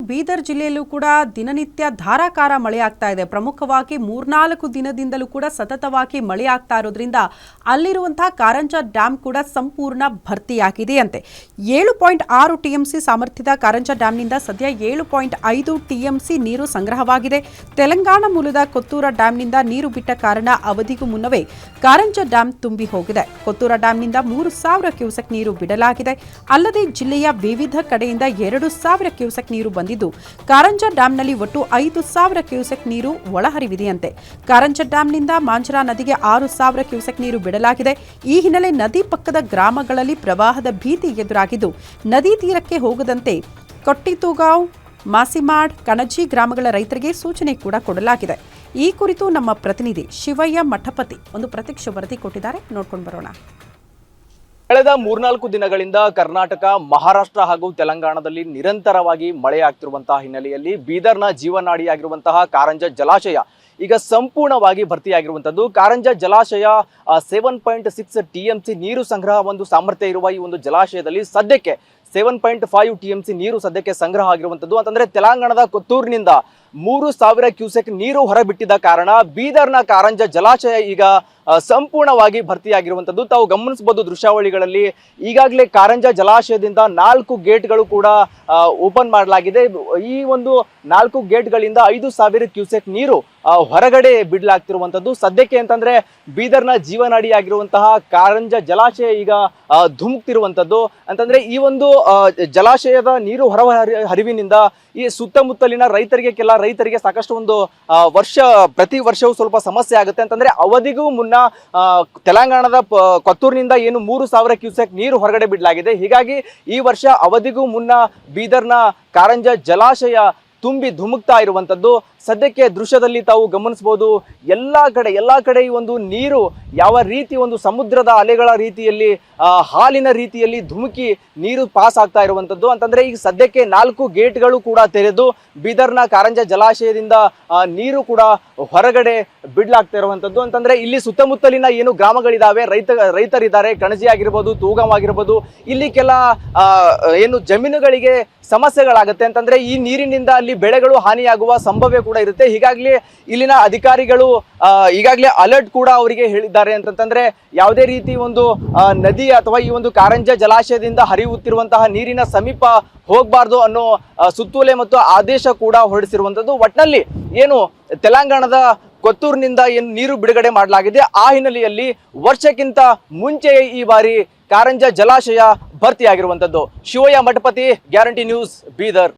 ಬೀದರ್ ಜಿಲ್ಲೆಯಲ್ಲೂ ಕೂಡ ದಿನನಿತ್ಯ ಧಾರಾಕಾರ ಮಳೆ ಆಗ್ತಾ ಇದೆ. ಪ್ರಮುಖವಾಗಿ 3-4 ದಿನದಿಂದಲೂ ಕೂಡ ಸತತವಾಗಿ ಮಳೆ ಆಗ್ತಾ ಇರೋದ್ರಿಂದ ಅಲ್ಲಿರುವಂತಹ ಕಾರಂಜ ಡ್ಯಾಮ್ ಕೂಡ ಸಂಪೂರ್ಣ ಭರ್ತಿಯಾಗಿದೆಯಂತೆ. 7.6 ಟಿಎಂಸಿ ಸಾಮರ್ಥ್ಯದ ಕಾರಂಜ ಡ್ಯಾಂನಿಂದ ಸದ್ಯ 7.5 ಟಿಎಂಸಿ ನೀರು ಸಂಗ್ರಹವಾಗಿದೆ. ತೆಲಂಗಾಣ ಮೂಲದ ಕೊತ್ತೂರ ಡ್ಯಾಂನಿಂದ ನೀರು ಬಿಟ್ಟ ಕಾರಣ ಅವಧಿಗೂ ಮುನ್ನವೇ ಕಾರಂಜ ಡ್ಯಾಮ್ ತುಂಬಿ ಹೋಗಿದೆ. ಕೊತ್ತೂರ ಡ್ಯಾಂನಿಂದ 3,000 ಕ್ಯೂಸೆಕ್ ನೀರು ಬಿಡಲಾಗಿದೆ. ಅಲ್ಲದೆ ಜಿಲ್ಲೆಯ ವಿವಿಧ ಕಡೆಯಿಂದ 2,000 ಕ್ಯೂಸೆಕ್ ನೀರು ಬಂದಿದ್ದು ಕಾರಂಜ ಡ್ಯಾಂನಲ್ಲಿ ಒಟ್ಟು 5,000 ಕ್ಯೂಸೆಕ್ ನೀರು ಒಳಹರಿವಿದೆಯಂತೆ. ಕಾರಂಜ ಡ್ಯಾಂನಿಂದ ಮಾಂಜರಾ ನದಿಗೆ 6,000 ಕ್ಯೂಸೆಕ್ ನೀರು ಬಿಡಲಾಗಿದೆ. ಈ ಹಿನ್ನೆಲೆ ನದಿ ಪಕ್ಕದ ಗ್ರಾಮಗಳಲ್ಲಿ ಪ್ರವಾಹದ ಭೀತಿ ಎದುರಾಗಿದ್ದು ನದಿ ತೀರಕ್ಕೆ ಹೋಗದಂತೆ ಕೊಟ್ಟಿತೂಗಾಂವ್, ಮಾಸಿಮಾಡ್, ಕಣಜಿ ಗ್ರಾಮಗಳ ರೈತರಿಗೆ ಸೂಚನೆ ಕೂಡ ಕೊಡಲಾಗಿದೆ. ಈ ಕುರಿತು ನಮ್ಮ ಪ್ರತಿನಿಧಿ ಶಿವಯ್ಯ ಮಠಪತಿ ಒಂದು ಪ್ರತ್ಯಕ್ಷ ವರದಿ ಕೊಟ್ಟಿದ್ದಾರೆ, ನೋಡ್ಕೊಂಡು ಬರೋಣ. ಕಳೆದ 3-4 ದಿನಗಳಿಂದ ಕರ್ನಾಟಕ, ಮಹಾರಾಷ್ಟ್ರ ಹಾಗೂ ತೆಲಂಗಾಣದಲ್ಲಿ ನಿರಂತರವಾಗಿ ಮಳೆಯಾಗ್ತಿರುವಂತಹ ಹಿನ್ನೆಲೆಯಲ್ಲಿ ಬೀದರ್ನ ಜೀವನಾಡಿಯಾಗಿರುವಂತಹ ಕಾರಂಜ ಜಲಾಶಯ ಈಗ ಸಂಪೂರ್ಣವಾಗಿ ಭರ್ತಿಯಾಗಿರುವಂತದ್ದು. ಕಾರಂಜ ಜಲಾಶಯ 7.6 ಟಿಎಂಸಿ ನೀರು ಸಂಗ್ರಹ ಒಂದು ಸಾಮರ್ಥ್ಯ ಇರುವ ಈ ಒಂದು ಜಲಾಶಯದಲ್ಲಿ ಸದ್ಯಕ್ಕೆ 7.5 ಟಿಎಂಸಿ ನೀರು ಸದ್ಯಕ್ಕೆ ಸಂಗ್ರಹ ಆಗಿರುವಂತದ್ದು. ಅಂತಂದ್ರೆ ತೆಲಂಗಾಣದ ಕೊತ್ತೂರಿನಿಂದ 3,000 ಕ್ಯೂಸೆಕ್ ನೀರು ಹೊರಬಿಟ್ಟಿದ್ದ ಕಾರಣ ಬೀದರ್ನ ಕಾರಂಜ ಜಲಾಶಯ ಈಗ ಸಂಪೂರ್ಣವಾಗಿ ಭರ್ತಿಯಾಗಿರುವಂತದ್ದು. ತಾವು ಗಮನಿಸಬಹುದು ದೃಶ್ಯಾವಳಿಗಳಲ್ಲಿ ಈಗಾಗಲೇ ಕಾರಂಜ ಜಲಾಶಯದಿಂದ 4 ಗೇಟ್ಗಳು ಕೂಡ ಓಪನ್ ಮಾಡಲಾಗಿದೆ. ಈ ಒಂದು 4 ಗೇಟ್ಗಳಿಂದ 5,000 ಕ್ಯೂಸೆಕ್ ನೀರು ಹೊರಗಡೆ ಬಿಡಲಾಗ್ತಿರುವಂತದ್ದು. ಸದ್ಯಕ್ಕೆ ಅಂತಂದ್ರೆ ಬೀದರ್ನ ಜೀವನಾಡಿಯಾಗಿರುವಂತಹ ಕಾರಂಜ ಜಲಾಶಯ ಈಗ ಧುಮುಕ್ತಿರುವಂತದ್ದು. ಅಂತಂದ್ರೆ ಈ ಒಂದು ಜಲಾಶಯದ ನೀರು ಹೊರ ಹರಿವಿನಿಂದ ಈ ಸುತ್ತಮುತ್ತಲಿನ ರೈತರಿಗೆ ಸಾಕಷ್ಟು ಒಂದು ಪ್ರತಿ ವರ್ಷವೂ ಸ್ವಲ್ಪ ಸಮಸ್ಯೆ ಆಗುತ್ತೆ. ಅಂತಂದ್ರೆ ಅವಧಿಗೂ ಮುನ್ನ ತೆಲಂಗಾಣದ ಕೊತ್ತೂರಿನಿಂದ ಏನು 3,000 ಕ್ಯೂಸೆಕ್ ನೀರು ಹೊರಗಡೆ ಬಿಡಲಾಗಿದೆ. ಹೀಗಾಗಿ ಈ ವರ್ಷ ಅವಧಿಗೂ ಮುನ್ನ ಬೀದರ್ನ ಕಾರಂಜ ಜಲಾಶಯ ತುಂಬಿ ಧುಮುಕ್ತಾ ಇರುವಂತದ್ದು. ಸದ್ಯಕ್ಕೆ ದೃಶ್ಯದಲ್ಲಿ ತಾವು ಗಮನಿಸಬಹುದು, ಎಲ್ಲಾ ಕಡೆ ಈ ಒಂದು ನೀರು ಯಾವ ರೀತಿ ಒಂದು ಸಮುದ್ರದ ಅಲೆಗಳ ರೀತಿಯಲ್ಲಿ ಹಾಲಿನ ರೀತಿಯಲ್ಲಿ ಧುಮುಕಿ ನೀರು ಪಾಸ್ ಆಗ್ತಾ ಇರುವಂತದ್ದು. ಅಂತಂದ್ರೆ ಈಗ ಸದ್ಯಕ್ಕೆ 4 ಗೇಟ್ಗಳು ಕೂಡ ತೆರೆದು ಬೀದರ್ನ ಕಾರಂಜ ಜಲಾಶಯದಿಂದ ನೀರು ಕೂಡ ಹೊರಗಡೆ ಬಿಡ್ಲಾಗ್ತಾ ಇರುವಂತದ್ದು. ಅಂತಂದ್ರೆ ಇಲ್ಲಿ ಸುತ್ತಮುತ್ತಲಿನ ಏನು ಗ್ರಾಮಗಳಿದಾವೆ, ರೈತರಿದ್ದಾರೆ, ಕಣಜಿ ಆಗಿರ್ಬೋದು, ತೂಗಾಂವ್ ಆಗಿರ್ಬೋದು, ಇಲ್ಲಿ ಕೆಲ ಏನು ಜಮೀನುಗಳಿಗೆ ಸಮಸ್ಯೆಗಳಾಗುತ್ತೆ. ಅಂತಂದ್ರೆ ಈ ನೀರಿನಿಂದ ಅಲ್ಲಿ ಬೆಳೆಗಳು ಹಾನಿಯಾಗುವ ಸಂಭವ ಕೂಡ ಇರುತ್ತೆ. ಹೀಗಾಗ್ಲೇ ಇಲ್ಲಿನ ಅಧಿಕಾರಿಗಳು ಈಗಾಗಲೇ ಅಲರ್ಟ್ ಕೂಡ ಅವರಿಗೆ ಹೇಳಿದ್ದಾರೆ. ಅಂತಂದ್ರೆ ಯಾವುದೇ ರೀತಿ ಒಂದು ನದಿ ಅಥವಾ ಈ ಒಂದು ಕಾರಂಜ ಜಲಾಶಯದಿಂದ ಹರಿಯುತ್ತಿರುವಂತಹ ನೀರಿನ ಸಮೀಪ ಹೋಗಬಾರ್ದು ಅನ್ನೋ ಸುತ್ತೋಲೆ ಮತ್ತು ಆದೇಶ ಕೂಡ ಹೊರಡಿಸಿರುವಂತದ್ದು. ಒಟ್ನಲ್ಲಿ ಏನು ತೆಲಂಗಾಣದ ಕೊತ್ತೂರಿನಿಂದ ಏನು ನೀರು ಬಿಡುಗಡೆ ಮಾಡಲಾಗಿದೆ, ಆ ಹಿನ್ನೆಲೆಯಲ್ಲಿ ವರ್ಷಕ್ಕಿಂತ ಮುಂಚೆಯೇ ಈ ಬಾರಿ ಕಾರಂಜ ಜಲಾಶಯ ಭರ್ತಿಯಾಗಿರುವಂತದ್ದು. Shivayya Mathapati, guarantee news, Bidar.